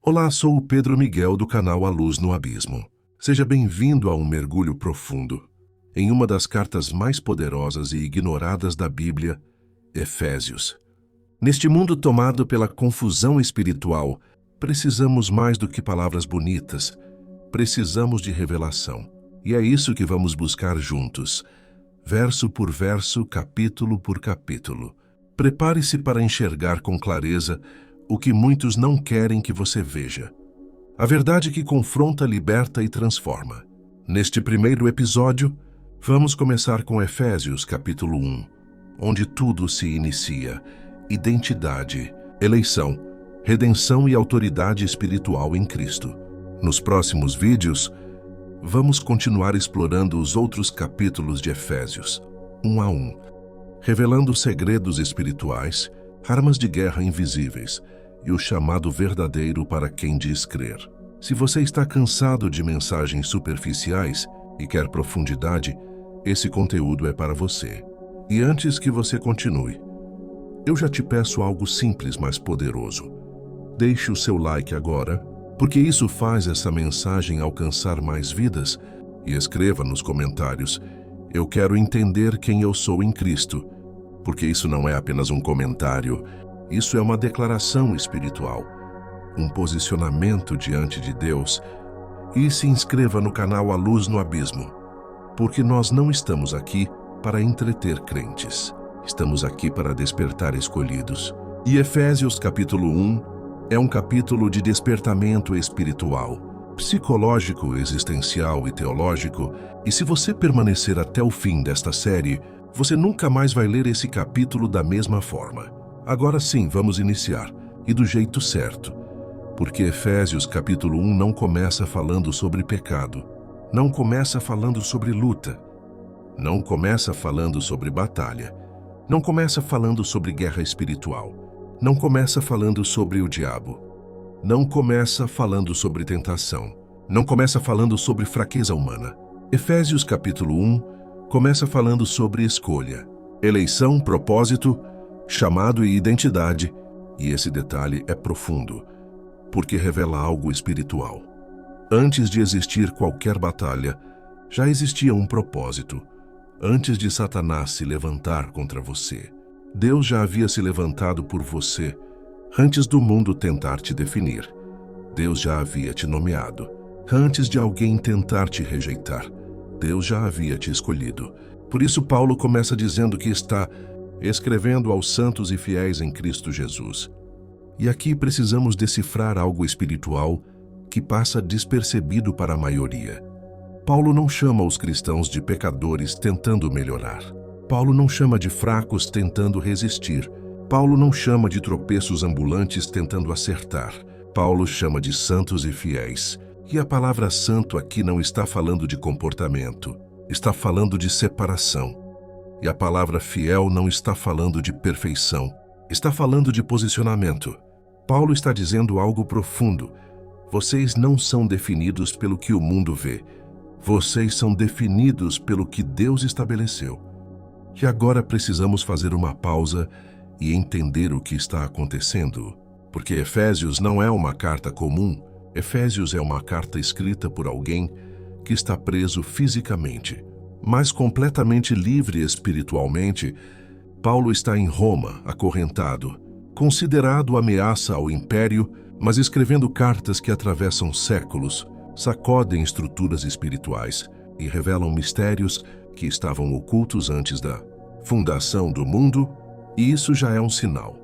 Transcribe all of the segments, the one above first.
Olá, sou o Pedro Miguel do canal A Luz no Abismo. Seja bem-vindo a um mergulho profundo em uma das cartas mais poderosas e ignoradas da Bíblia, Efésios. Neste mundo tomado pela confusão espiritual, precisamos mais do que palavras bonitas, precisamos de revelação. E é isso que vamos buscar juntos, verso por verso, capítulo por capítulo. Prepare-se para enxergar com clareza o que muitos não querem que você veja. A verdade que confronta, liberta e transforma. Neste primeiro episódio, vamos começar com Efésios capítulo 1, onde tudo se inicia: identidade, eleição, redenção e autoridade espiritual em Cristo. Nos próximos vídeos, vamos continuar explorando os outros capítulos de Efésios, um a um, revelando segredos espirituais, armas de guerra invisíveis e o chamado verdadeiro para quem diz crer. Se você está cansado de mensagens superficiais e quer profundidade, esse conteúdo é para você. E antes que você continue, eu já te peço algo simples, mas poderoso. Deixe o seu like agora, porque isso faz essa mensagem alcançar mais vidas, e escreva nos comentários: eu quero entender quem eu sou em Cristo, porque isso não é apenas um comentário, isso é uma declaração espiritual, um posicionamento diante de Deus. E se inscreva no canal A Luz no Abismo, porque nós não estamos aqui para entreter crentes, estamos aqui para despertar escolhidos. E Efésios capítulo 1 é um capítulo de despertamento espiritual, psicológico, existencial e teológico, e se você permanecer até o fim desta série, você nunca mais vai ler esse capítulo da mesma forma. Agora sim, vamos iniciar, e do jeito certo, porque Efésios capítulo 1 não começa falando sobre pecado, não começa falando sobre luta, não começa falando sobre batalha, não começa falando sobre guerra espiritual, não começa falando sobre o diabo, não começa falando sobre tentação, não começa falando sobre fraqueza humana. Efésios capítulo 1 começa falando sobre escolha, eleição, propósito, chamado e identidade, e esse detalhe é profundo, porque revela algo espiritual. Antes de existir qualquer batalha, já existia um propósito. Antes de Satanás se levantar contra você, Deus já havia se levantado por você. Antes do mundo tentar te definir, Deus já havia te nomeado. Antes de alguém tentar te rejeitar, Deus já havia te escolhido. Por isso Paulo começa dizendo que está escrevendo aos santos e fiéis em Cristo Jesus. E aqui precisamos decifrar algo espiritual que passa despercebido para a maioria. Paulo não chama os cristãos de pecadores tentando melhorar. Paulo não chama de fracos tentando resistir. Paulo não chama de tropeços ambulantes tentando acertar. Paulo chama de santos e fiéis. E a palavra santo aqui não está falando de comportamento, está falando de separação. E a palavra fiel não está falando de perfeição, está falando de posicionamento. Paulo está dizendo algo profundo. Vocês não são definidos pelo que o mundo vê. Vocês são definidos pelo que Deus estabeleceu. E agora precisamos fazer uma pausa e entender o que está acontecendo. Porque Efésios não é uma carta comum. Efésios é uma carta escrita por alguém que está preso fisicamente, mas completamente livre espiritualmente. Paulo está em Roma, acorrentado, considerado ameaça ao império, mas escrevendo cartas que atravessam séculos, sacodem estruturas espirituais e revelam mistérios que estavam ocultos antes da fundação do mundo, e isso já é um sinal.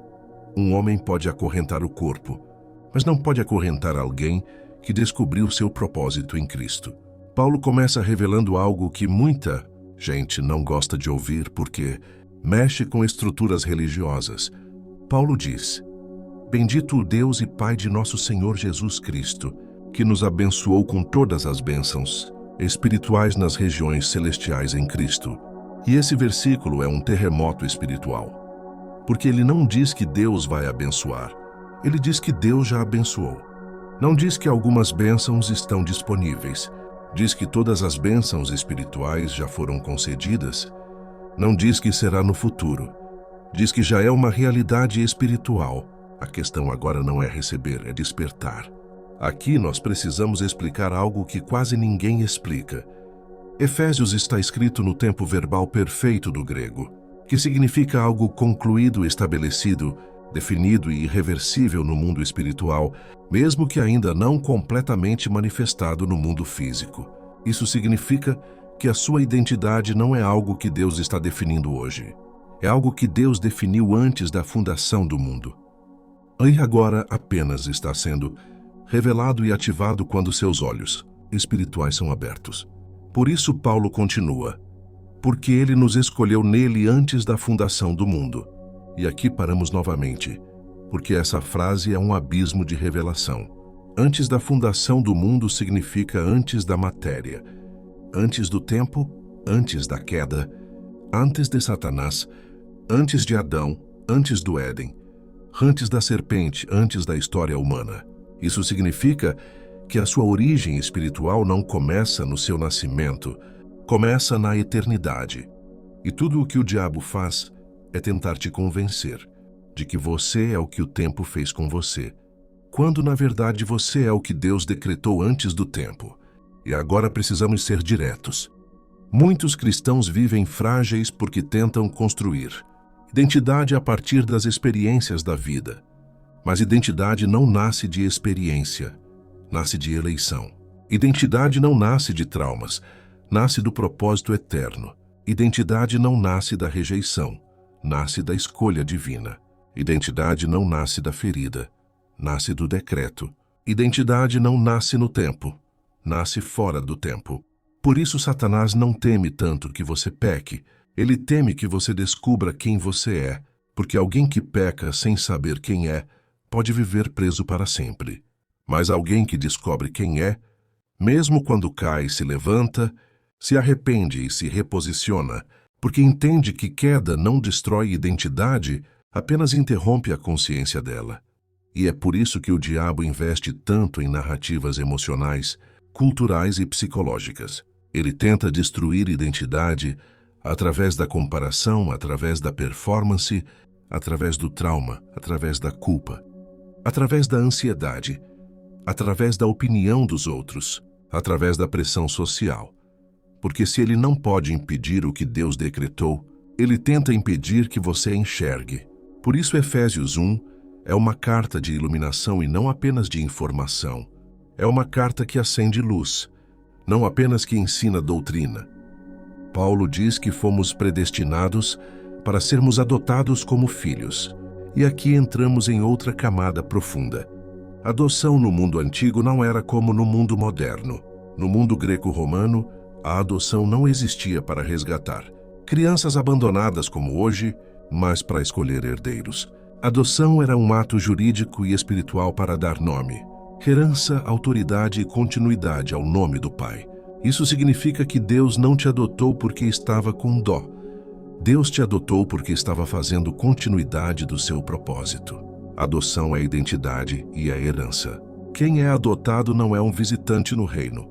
Um homem pode acorrentar o corpo, mas não pode acorrentar alguém que descobriu seu propósito em Cristo. Paulo começa revelando algo que muita gente não gosta de ouvir porque mexe com estruturas religiosas. Paulo diz: bendito o Deus e Pai de nosso Senhor Jesus Cristo, que nos abençoou com todas as bênçãos espirituais nas regiões celestiais em Cristo. E esse versículo é um terremoto espiritual, porque ele não diz que Deus vai abençoar, ele diz que Deus já abençoou. Não diz que algumas bênçãos estão disponíveis, diz que todas as bênçãos espirituais já foram concedidas. Não diz que será no futuro, diz que já é uma realidade espiritual. A questão agora não é receber, é despertar. Aqui nós precisamos explicar algo que quase ninguém explica. Efésios está escrito no tempo verbal perfeito do grego, que significa algo concluído, estabelecido, definido e irreversível no mundo espiritual, mesmo que ainda não completamente manifestado no mundo físico. Isso significa que a sua identidade não é algo que Deus está definindo hoje. É algo que Deus definiu antes da fundação do mundo. E agora apenas está sendo revelado e ativado quando seus olhos espirituais são abertos. Por isso Paulo continua, porque ele nos escolheu nele antes da fundação do mundo. E aqui paramos novamente, porque essa frase é um abismo de revelação. Antes da fundação do mundo significa antes da matéria, antes do tempo, antes da queda, antes de Satanás, antes de Adão, antes do Éden, antes da serpente, antes da história humana. Isso significa que a sua origem espiritual não começa no seu nascimento, começa na eternidade. E tudo o que o diabo faz é tentar te convencer de que você é o que o tempo fez com você, quando na verdade você é o que Deus decretou antes do tempo. E agora precisamos ser diretos. Muitos cristãos vivem frágeis porque tentam construir identidade a partir das experiências da vida. Mas identidade não nasce de experiência, nasce de eleição. Identidade não nasce de traumas, nasce do propósito eterno. Identidade não nasce da rejeição, nasce da escolha divina. Identidade não nasce da ferida, nasce do decreto. Identidade não nasce no tempo, nasce fora do tempo. Por isso Satanás não teme tanto que você peque, ele teme que você descubra quem você é, porque alguém que peca sem saber quem é, pode viver preso para sempre. Mas alguém que descobre quem é, mesmo quando cai, se levanta, se arrepende e se reposiciona, porque entende que queda não destrói identidade, apenas interrompe a consciência dela. E é por isso que o diabo investe tanto em narrativas emocionais, culturais e psicológicas. Ele tenta destruir identidade através da comparação, através da performance, através do trauma, através da culpa, através da ansiedade, através da opinião dos outros, através da pressão social. Porque se ele não pode impedir o que Deus decretou, ele tenta impedir que você enxergue. Por isso Efésios 1 é uma carta de iluminação e não apenas de informação. É uma carta que acende luz, não apenas que ensina doutrina. Paulo diz que fomos predestinados para sermos adotados como filhos. E aqui entramos em outra camada profunda. Adoção no mundo antigo não era como no mundo moderno. No mundo greco-romano, a adoção não existia para resgatar crianças abandonadas como hoje, mas para escolher herdeiros. Adoção era um ato jurídico e espiritual para dar nome, herança, autoridade e continuidade ao nome do Pai. Isso significa que Deus não te adotou porque estava com dó. Deus te adotou porque estava fazendo continuidade do seu propósito. Adoção é identidade e é herança. Quem é adotado não é um visitante no reino,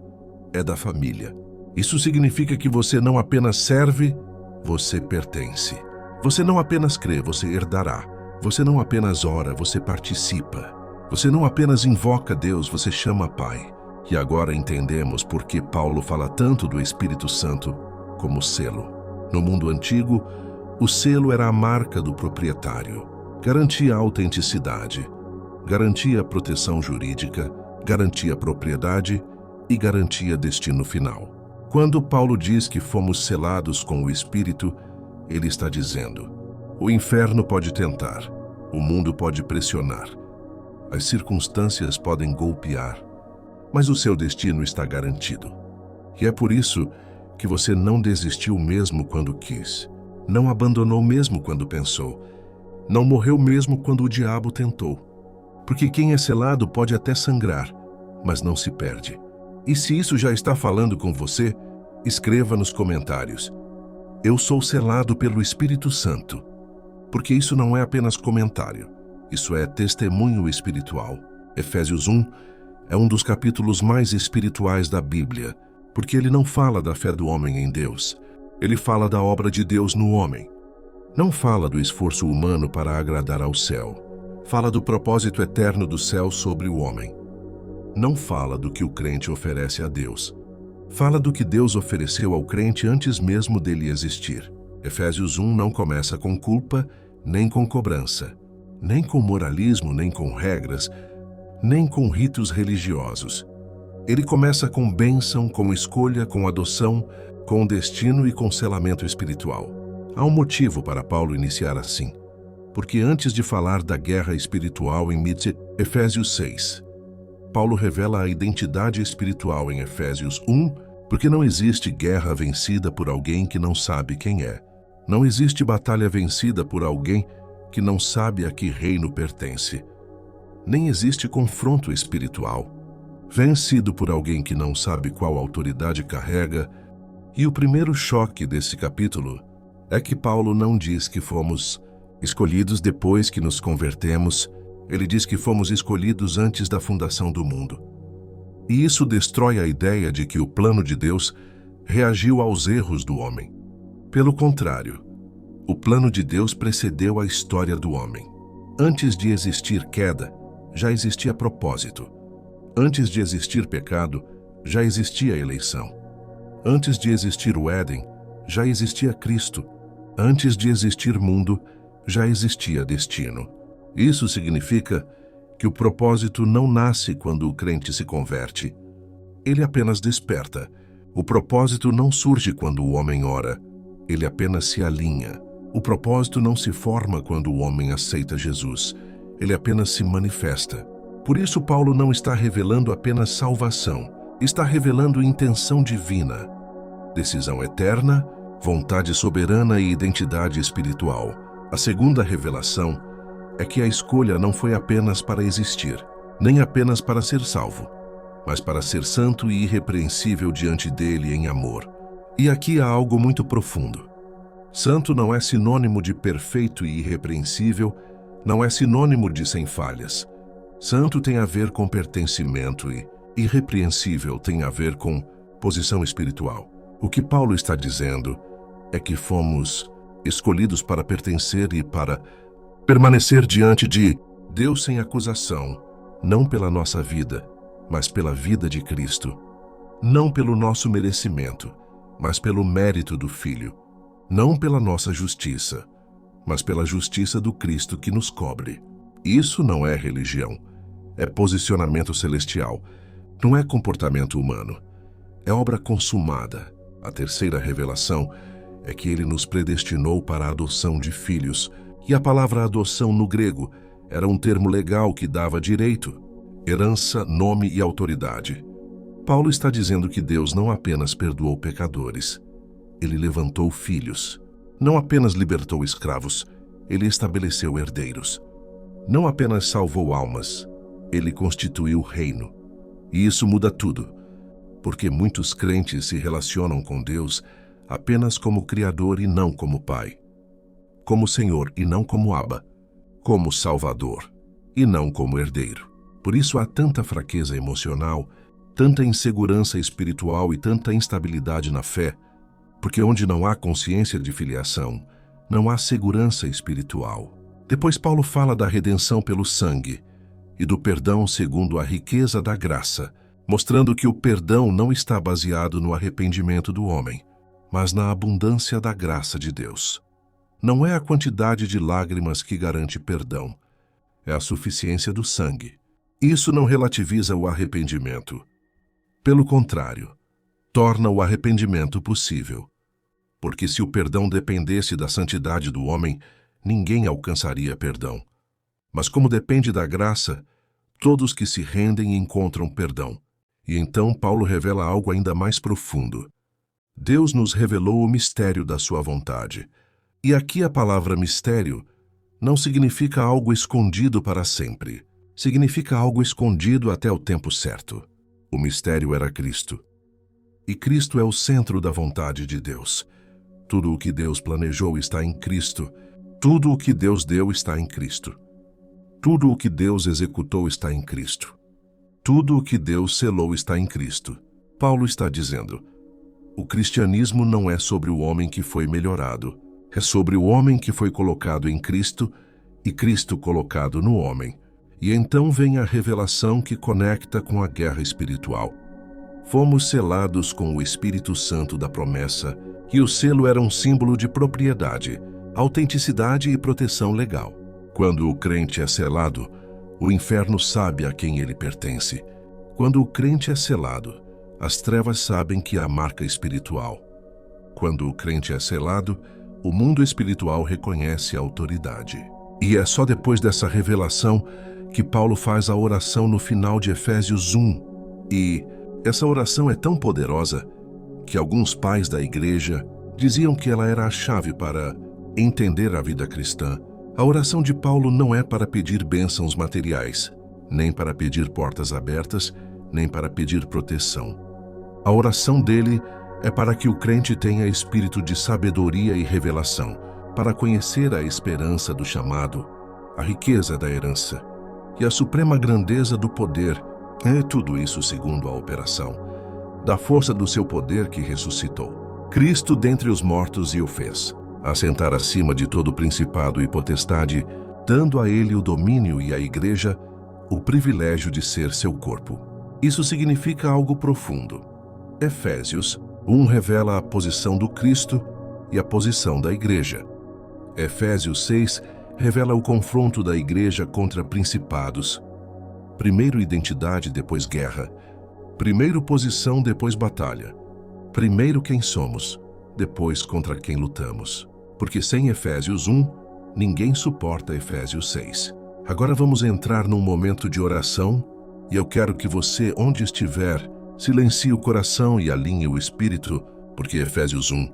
é da família. Isso significa que você não apenas serve, você pertence. Você não apenas crê, você herdará. Você não apenas ora, você participa. Você não apenas invoca Deus, você chama Pai. E agora entendemos por que Paulo fala tanto do Espírito Santo como selo. No mundo antigo, o selo era a marca do proprietário. Garantia autenticidade, garantia proteção jurídica, garantia propriedade e garantia destino final. Quando Paulo diz que fomos selados com o Espírito, ele está dizendo: o inferno pode tentar, o mundo pode pressionar, as circunstâncias podem golpear, mas o seu destino está garantido. E é por isso que você não desistiu mesmo quando quis, não abandonou mesmo quando pensou, não morreu mesmo quando o diabo tentou. Porque quem é selado pode até sangrar, mas não se perde. E se isso já está falando com você, escreva nos comentários: eu sou selado pelo Espírito Santo. Porque isso não é apenas comentário, isso é testemunho espiritual. Efésios 1 é um dos capítulos mais espirituais da Bíblia, porque ele não fala da fé do homem em Deus, ele fala da obra de Deus no homem. Não fala do esforço humano para agradar ao céu, fala do propósito eterno do céu sobre o homem. não fala do que o crente oferece a Deus. Fala do que Deus ofereceu ao crente antes mesmo dele existir. Efésios 1 não começa com culpa, nem com cobrança, nem com moralismo, nem com regras, nem com ritos religiosos. Ele começa com bênção, com escolha, com adoção, com destino e com selamento espiritual. Há um motivo para Paulo iniciar assim. Porque antes de falar da guerra espiritual em Efésios 6, Paulo revela a identidade espiritual em Efésios 1, porque não existe guerra vencida por alguém que não sabe quem é. Não existe batalha vencida por alguém que não sabe a que reino pertence. Nem existe confronto espiritual vencido por alguém que não sabe qual autoridade carrega. E o primeiro choque desse capítulo é que Paulo não diz que fomos escolhidos depois que nos convertemos. Ele diz que fomos escolhidos antes da fundação do mundo. E isso destrói a ideia de que o plano de Deus reagiu aos erros do homem. Pelo contrário, o plano de Deus precedeu a história do homem. Antes de existir queda, já existia propósito. Antes de existir pecado, já existia eleição. Antes de existir o Éden, já existia Cristo. Antes de existir mundo, já existia destino. Isso significa que o propósito não nasce quando o crente se converte. Ele apenas desperta. O propósito não surge quando o homem ora. Ele apenas se alinha. O propósito não se forma quando o homem aceita Jesus. Ele apenas se manifesta. Por isso, Paulo não está revelando apenas salvação. Está revelando intenção divina, decisão eterna, vontade soberana e identidade espiritual. A segunda revelação é que a escolha não foi apenas para existir, nem apenas para ser salvo, mas para ser santo e irrepreensível diante dele em amor. E aqui há algo muito profundo. Santo não é sinônimo de perfeito e irrepreensível, não é sinônimo de sem falhas. Santo tem a ver com pertencimento e irrepreensível tem a ver com posição espiritual. O que Paulo está dizendo é que fomos escolhidos para pertencer e para permanecer diante de Deus sem acusação, não pela nossa vida, mas pela vida de Cristo. Não pelo nosso merecimento, mas pelo mérito do Filho. Não pela nossa justiça, mas pela justiça do Cristo que nos cobre. Isso não é religião, é posicionamento celestial, não é comportamento humano, é obra consumada. A terceira revelação é que ele nos predestinou para a adoção de filhos, e a palavra adoção no grego era um termo legal que dava direito, herança, nome e autoridade. Paulo está dizendo que Deus não apenas perdoou pecadores, ele levantou filhos. Não apenas libertou escravos, ele estabeleceu herdeiros. Não apenas salvou almas, ele constituiu reino. E isso muda tudo, porque muitos crentes se relacionam com Deus apenas como Criador e não como Pai, como Senhor e não como Abba, como Salvador e não como herdeiro. Por isso há tanta fraqueza emocional, tanta insegurança espiritual e tanta instabilidade na fé, porque onde não há consciência de filiação, não há segurança espiritual. Depois Paulo fala da redenção pelo sangue e do perdão segundo a riqueza da graça, mostrando que o perdão não está baseado no arrependimento do homem, mas na abundância da graça de Deus. Não é a quantidade de lágrimas que garante perdão, é a suficiência do sangue. Isso não relativiza o arrependimento. Pelo contrário, torna o arrependimento possível. Porque se o perdão dependesse da santidade do homem, ninguém alcançaria perdão. Mas como depende da graça, todos que se rendem encontram perdão. E então Paulo revela algo ainda mais profundo. Deus nos revelou o mistério da sua vontade. E aqui a palavra mistério não significa algo escondido para sempre. Significa algo escondido até o tempo certo. O mistério era Cristo. E Cristo é o centro da vontade de Deus. Tudo o que Deus planejou está em Cristo. Tudo o que Deus deu está em Cristo. Tudo o que Deus executou está em Cristo. Tudo o que Deus selou está em Cristo. Paulo está dizendo, o cristianismo não é sobre o homem que foi melhorado. É sobre o homem que foi colocado em Cristo e Cristo colocado no homem. E então vem a revelação que conecta com a guerra espiritual. Fomos selados com o Espírito Santo da promessa, e o selo era um símbolo de propriedade, autenticidade e proteção legal. Quando o crente é selado, o inferno sabe a quem ele pertence. Quando o crente é selado, as trevas sabem que há marca espiritual. Quando o crente é selado, o mundo espiritual reconhece a autoridade. E é só depois dessa revelação que Paulo faz a oração no final de Efésios 1. E essa oração é tão poderosa que alguns pais da igreja diziam que ela era a chave para entender a vida cristã. A oração de Paulo não é para pedir bênçãos materiais, nem para pedir portas abertas, nem para pedir proteção. A oração dele é para que o crente tenha espírito de sabedoria e revelação, para conhecer a esperança do chamado, a riqueza da herança e a suprema grandeza do poder. É tudo isso segundo a operação da força do seu poder que ressuscitou Cristo dentre os mortos e o fez assentar acima de todo principado e potestade, dando a ele o domínio e à igreja o privilégio de ser seu corpo. Isso significa algo profundo. Efésios 1 revela a posição do Cristo e a posição da igreja. Efésios 6 revela o confronto da igreja contra principados. Primeiro identidade, depois guerra. Primeiro posição, depois batalha. Primeiro quem somos, depois contra quem lutamos. Porque sem Efésios 1, ninguém suporta Efésios 6. Agora vamos entrar num momento de oração e eu quero que você, onde estiver, silencie o coração e alinhe o espírito, porque Efésios 1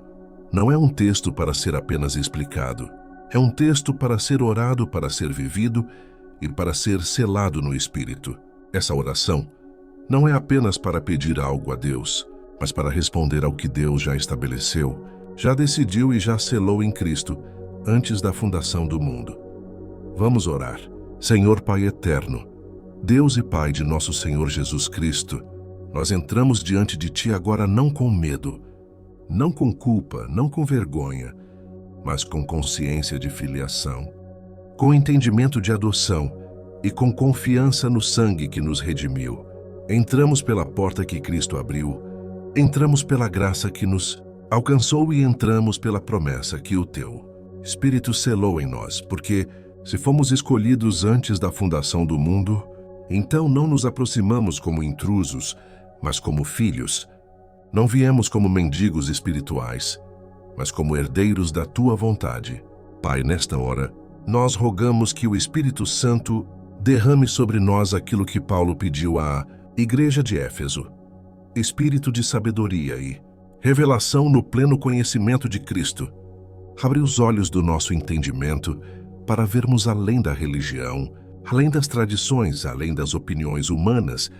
não é um texto para ser apenas explicado. É um texto para ser orado, para ser vivido e para ser selado no espírito. Essa oração não é apenas para pedir algo a Deus, mas para responder ao que Deus já estabeleceu, já decidiu e já selou em Cristo antes da fundação do mundo. Vamos orar. Senhor Pai eterno, Deus e Pai de nosso Senhor Jesus Cristo, nós entramos diante de Ti agora não com medo, não com culpa, não com vergonha, mas com consciência de filiação, com entendimento de adoção e com confiança no sangue que nos redimiu. Entramos pela porta que Cristo abriu, entramos pela graça que nos alcançou e entramos pela promessa que o Teu Espírito selou em nós, porque se fomos escolhidos antes da fundação do mundo, então não nos aproximamos como intrusos, mas como filhos. Não viemos como mendigos espirituais, mas como herdeiros da Tua vontade. Pai, nesta hora, nós rogamos que o Espírito Santo derrame sobre nós aquilo que Paulo pediu à igreja de Éfeso: espírito de sabedoria e revelação no pleno conhecimento de Cristo. Abre os olhos do nosso entendimento para vermos além da religião, além das tradições, além das opiniões humanas,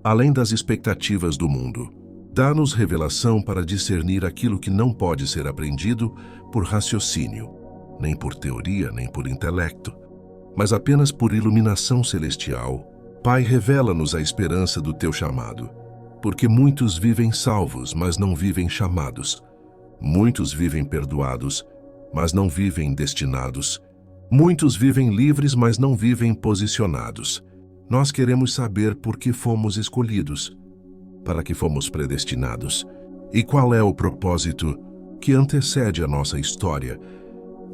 além das expectativas do mundo. Dá-nos revelação para discernir aquilo que não pode ser aprendido por raciocínio, nem por teoria, nem por intelecto, mas apenas por iluminação celestial. Pai, revela-nos a esperança do Teu chamado, porque muitos vivem salvos, mas não vivem chamados. Muitos vivem perdoados, mas não vivem destinados. Muitos vivem livres, mas não vivem posicionados. Nós queremos saber por que fomos escolhidos, para que fomos predestinados, e qual é o propósito que antecede a nossa história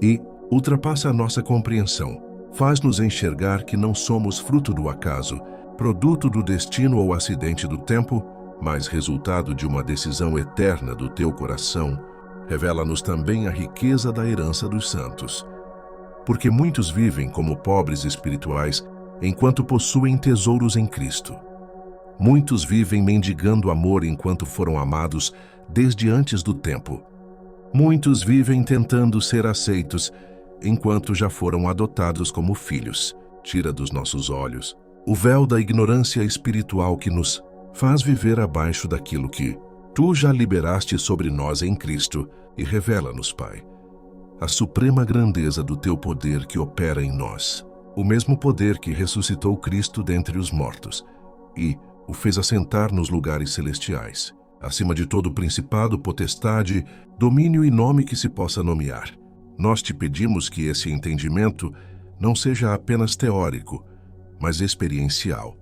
e ultrapassa a nossa compreensão. Faz-nos enxergar que não somos fruto do acaso, produto do destino ou acidente do tempo, mas resultado de uma decisão eterna do Teu coração. Revela-nos também a riqueza da herança dos santos. Porque muitos vivem como pobres espirituais, enquanto possuem tesouros em Cristo. Muitos vivem mendigando amor enquanto foram amados desde antes do tempo. Muitos vivem tentando ser aceitos, enquanto já foram adotados como filhos. Tira dos nossos olhos o véu da ignorância espiritual que nos faz viver abaixo daquilo que Tu já liberaste sobre nós em Cristo, e revela-nos, Pai, a suprema grandeza do Teu poder que opera em nós, o mesmo poder que ressuscitou Cristo dentre os mortos e o fez assentar nos lugares celestiais, acima de todo principado, potestade, domínio e nome que se possa nomear. Nós Te pedimos que esse entendimento não seja apenas teórico, mas experiencial.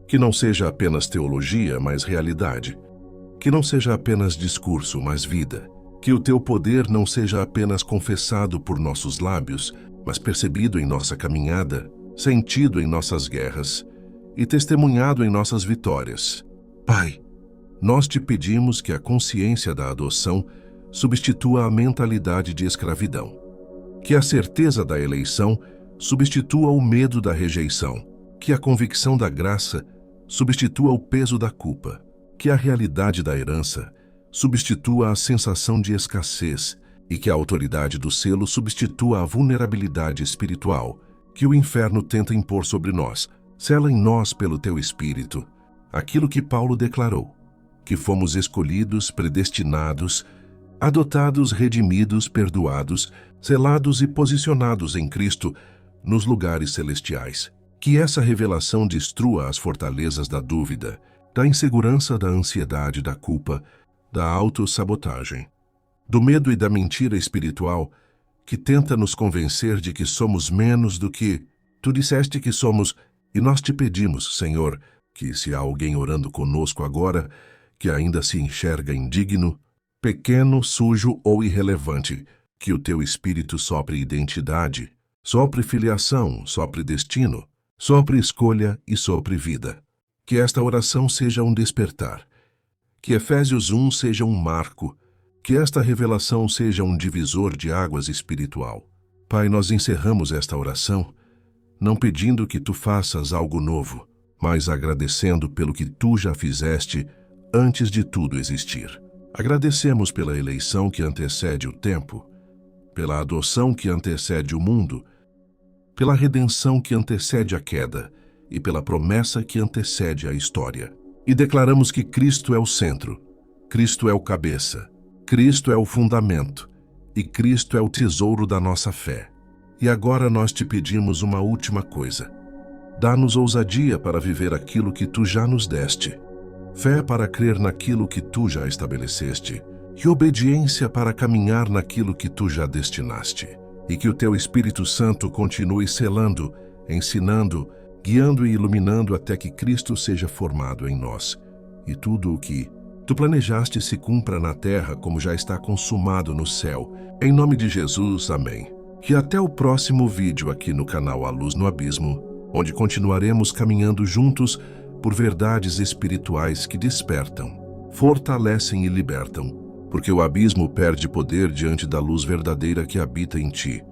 Que não seja apenas teologia, mas realidade. Que não seja apenas discurso, mas vida. Que o teu poder não seja apenas confessado por nossos lábios, mas percebido em nossa caminhada, sentido em nossas guerras e testemunhado em nossas vitórias. Pai, nós te pedimos que a consciência da adoção substitua a mentalidade de escravidão. Que a certeza da eleição substitua o medo da rejeição. Que a convicção da graça substitua o peso da culpa. Que a realidade da herança substitua a sensação de escassez e que a autoridade do selo substitua a vulnerabilidade espiritual que o inferno tenta impor sobre nós. Sela em nós pelo teu Espírito aquilo que Paulo declarou, que fomos escolhidos, predestinados, adotados, redimidos, perdoados, selados e posicionados em Cristo nos lugares celestiais. Que essa revelação destrua as fortalezas da dúvida, da insegurança, da ansiedade, da culpa, da autossabotagem, do medo e da mentira espiritual que tenta nos convencer de que somos menos do que tu disseste que somos, e nós te pedimos, Senhor, que se há alguém orando conosco agora, que ainda se enxerga indigno, pequeno, sujo ou irrelevante, que o teu Espírito sopre identidade, sopre filiação, sopre destino, sopre escolha e sopre vida. Que esta oração seja um despertar. Que Efésios 1 seja um marco. Que esta revelação seja um divisor de águas espiritual. Pai, nós encerramos esta oração, não pedindo que tu faças algo novo, mas agradecendo pelo que tu já fizeste antes de tudo existir. Agradecemos pela eleição que antecede o tempo, pela adoção que antecede o mundo, pela redenção que antecede a queda e pela promessa que antecede a história. E declaramos que Cristo é o centro, Cristo é o cabeça, Cristo é o fundamento e Cristo é o tesouro da nossa fé. E agora nós te pedimos uma última coisa. Dá-nos ousadia para viver aquilo que tu já nos deste, fé para crer naquilo que tu já estabeleceste e obediência para caminhar naquilo que tu já destinaste. E que o teu Espírito Santo continue selando, ensinando, guiando e iluminando até que Cristo seja formado em nós. E tudo o que tu planejaste se cumpra na terra como já está consumado no céu. Em nome de Jesus, amém. E até o próximo vídeo aqui no canal A Luz no Abismo, onde continuaremos caminhando juntos por verdades espirituais que despertam, fortalecem e libertam, porque o abismo perde poder diante da luz verdadeira que habita em ti.